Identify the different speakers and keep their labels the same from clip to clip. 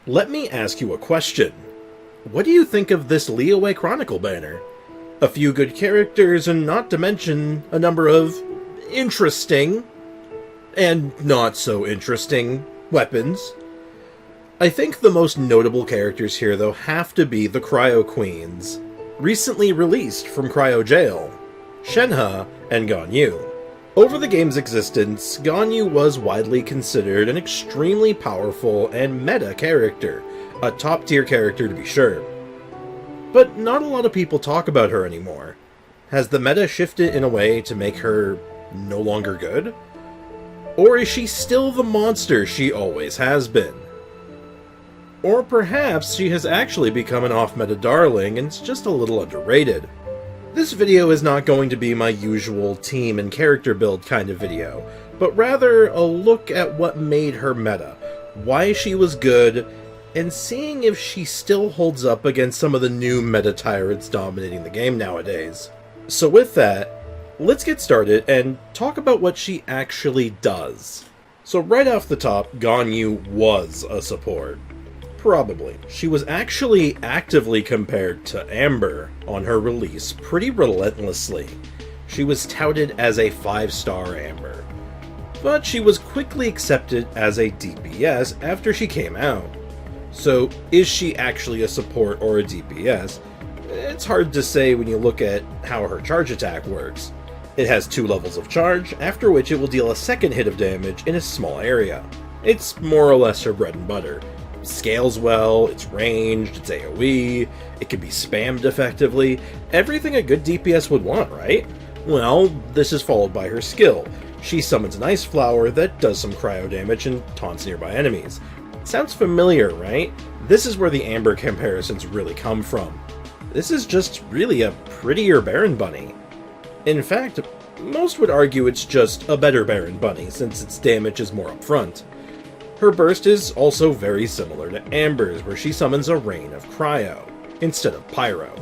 Speaker 1: Let me ask you a question. What do you think of this Leeway Chronicle banner? A few good characters, and not to mention a number of interesting and not so interesting weapons. I think the most notable characters here, though, have to be the Cryo Queens, recently released from Cryo Jail, Shenhe and Ganyu. Over the game's existence, Ganyu was widely considered an extremely powerful and meta character, a top-tier character to be sure. But not a lot of people talk about her anymore. Has the meta shifted in a way to make her no longer good? Or is she still the monster she always has been? Or perhaps she has actually become an off-meta darling and is just a little underrated. This video is not going to be my usual team and character build kind of video, but rather a look at what made her meta, why she was good, and seeing if she still holds up against some of the new meta tyrants dominating the game nowadays. So with that, let's get started and talk about what she actually does. So right off the top, Ganyu was a support. Probably. She was actually actively compared to Amber on her release pretty relentlessly. She was touted as a 5-star Amber. But she was quickly accepted as a DPS after she came out. So is she actually a support or a DPS? It's hard to say when you look at how her charge attack works. It has 2 levels of charge, after which it will deal a second hit of damage in a small area. It's more or less her bread and butter. Scales well, it's ranged, it's AoE, it can be spammed effectively, everything a good DPS would want, right? Well, this is followed by her skill. She summons an ice flower that does some cryo damage and taunts nearby enemies. Sounds familiar, right? This is where the Amber comparisons really come from. This is just really a prettier Baron Bunny. In fact, most would argue it's just a better Baron Bunny, since its damage is more upfront. Her burst is also very similar to Amber's, where she summons a rain of cryo, instead of pyro.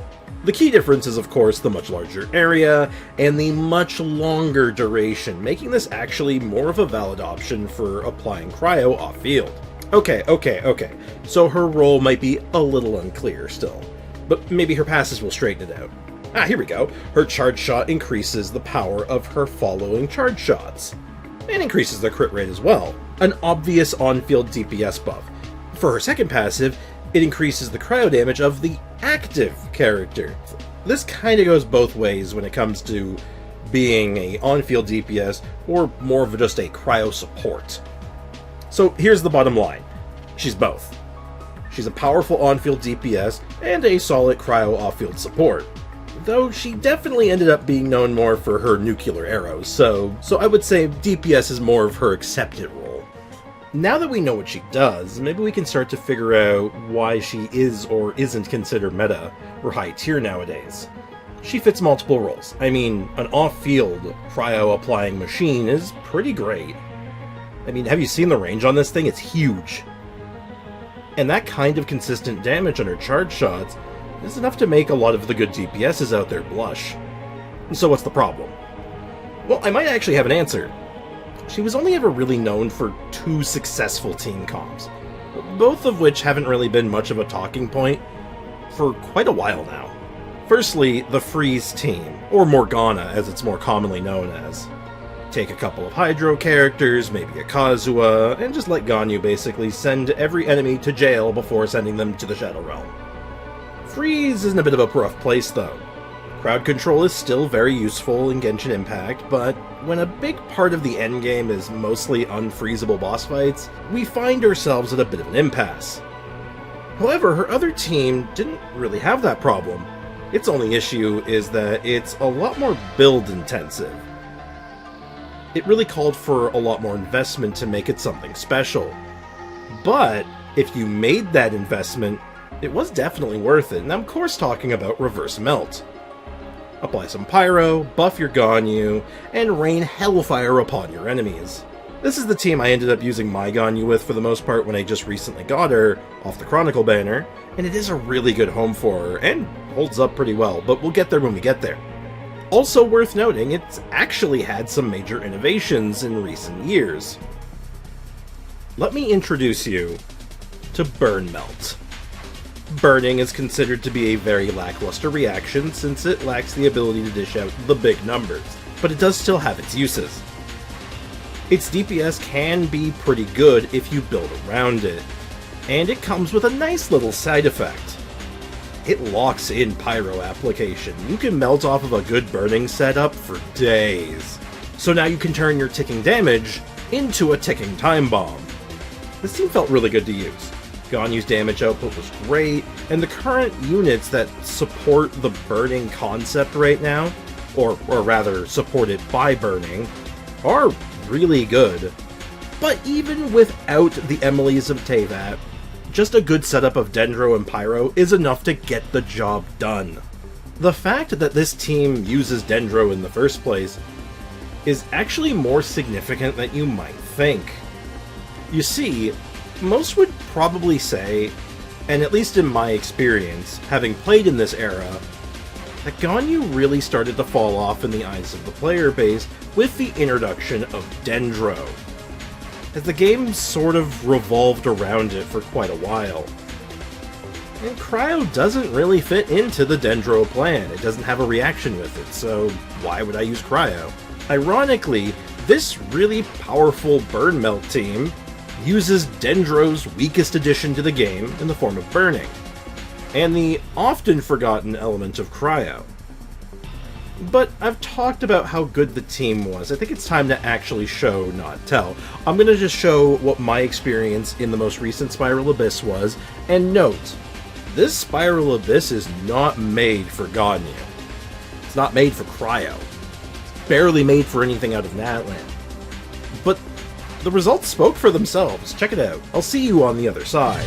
Speaker 1: The key difference is, of course, the much larger area, and the much longer duration, making this actually more of a valid option for applying cryo off-field. Okay, so her role might be a little unclear still, but maybe her passes will straighten it out. Here we go. Her charge shot increases the power of her following charge shots, and increases the crit rate as well. An obvious on-field DPS buff. For her second passive, it increases the cryo damage of the active character. This kinda goes both ways when it comes to being a on-field DPS or more of just a cryo support. So here's the bottom line. She's both. She's a powerful on-field DPS and a solid cryo off-field support. Though she definitely ended up being known more for her nuclear arrows, so I would say DPS is more of her accepted role. Now that we know what she does, maybe we can start to figure out why she is or isn't considered meta or high tier nowadays. She fits multiple roles. I mean, an off-field cryo-applying machine is pretty great. I mean, have you seen the range on this thing? It's huge. And that kind of consistent damage on her charge shots is enough to make a lot of the good DPSs out there blush. So what's the problem? Well, I might actually have an answer. She was only ever really known for 2 successful team comps, both of which haven't really been much of a talking point for quite a while now. Firstly, the Freeze team, or Morgana as it's more commonly known as. Take a couple of Hydro characters, maybe a Kazuha, and just let Ganyu basically send every enemy to jail before sending them to the Shadow Realm. Freeze is in a bit of a rough place though. Crowd control is still very useful in Genshin Impact, but when a big part of the endgame is mostly unfreezable boss fights, we find ourselves at a bit of an impasse. However, her other team didn't really have that problem. Its only issue is that it's a lot more build intensive. It really called for a lot more investment to make it something special. But if you made that investment, it was definitely worth it, and I'm of course talking about Reverse Melt. Apply some Pyro, buff your Ganyu, and rain Hellfire upon your enemies. This is the team I ended up using my Ganyu with for the most part when I just recently got her off the Chronicle banner, and it is a really good home for her, and holds up pretty well, but we'll get there when we get there. Also worth noting, it's actually had some major innovations in recent years. Let me introduce you to to Burn Melt. Burning is considered to be a very lackluster reaction since it lacks the ability to dish out the big numbers, but it does still have its uses. Its DPS can be pretty good if you build around it, and it comes with a nice little side effect. It locks in pyro application. You can melt off of a good burning setup for days. So now you can turn your ticking damage into a ticking time bomb. This team felt really good to use. Ganyu's damage output was great, and the current units that support the burning concept right now, or rather supported by burning, are really good. But even without the Emilys of Teyvat, just a good setup of Dendro and Pyro is enough to get the job done. The fact that this team uses Dendro in the first place is actually more significant than you might think. You see, most would probably say, and at least in my experience, having played in this era, that Ganyu really started to fall off in the eyes of the player base with the introduction of Dendro, as the game sort of revolved around it for quite a while. And Cryo doesn't really fit into the Dendro plan. It doesn't have a reaction with it, so why would I use Cryo? Ironically, this really powerful Burn Melt team uses Dendro's weakest addition to the game in the form of burning, and the often forgotten element of Cryo. But I've talked about how good the team was. I think it's time to actually show, not tell. I'm going to just show what my experience in the most recent Spiral Abyss was, and note, this Spiral Abyss is not made for Ganyu. It's not made for Cryo. It's barely made for anything out of Natlan. But the results spoke for themselves. Check it out. I'll see you on the other side.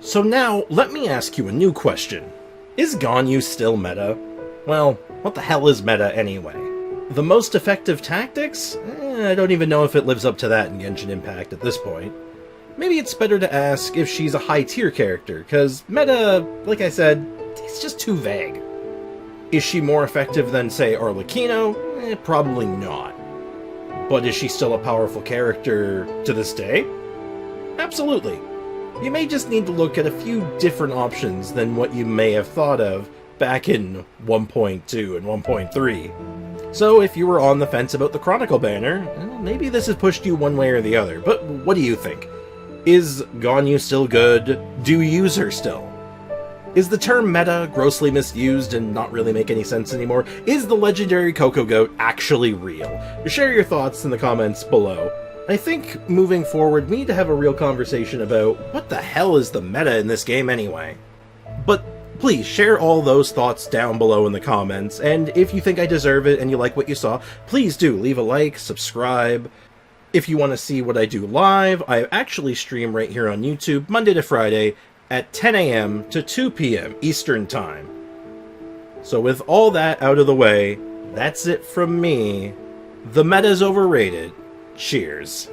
Speaker 1: So now, let me ask you a new question. Is Ganyu still meta? Well, what the hell is meta anyway? The most effective tactics? I don't even know if it lives up to that in Genshin Impact at this point. Maybe it's better to ask if she's a high-tier character, cause meta, like I said, it's just too vague. Is she more effective than, say, Arlecchino? Probably not. But is she still a powerful character to this day? Absolutely. You may just need to look at a few different options than what you may have thought of back in 1.2 and 1.3. So if you were on the fence about the Chronicle banner, maybe this has pushed you one way or the other, but what do you think? Is Ganyu still good? Do you use her still? Is the term meta grossly misused and not really make any sense anymore? Is the legendary Coco Goat actually real? Share your thoughts in the comments below. I think moving forward, we need to have a real conversation about what the hell is the meta in this game anyway. But please share all those thoughts down below in the comments, and if you think I deserve it and you like what you saw, please do leave a like, subscribe. If you want to see what I do live, I actually stream right here on YouTube Monday to Friday at 10 a.m. to 2 p.m. Eastern Time. So with all that out of the way, that's it from me. The meta's overrated. Cheers.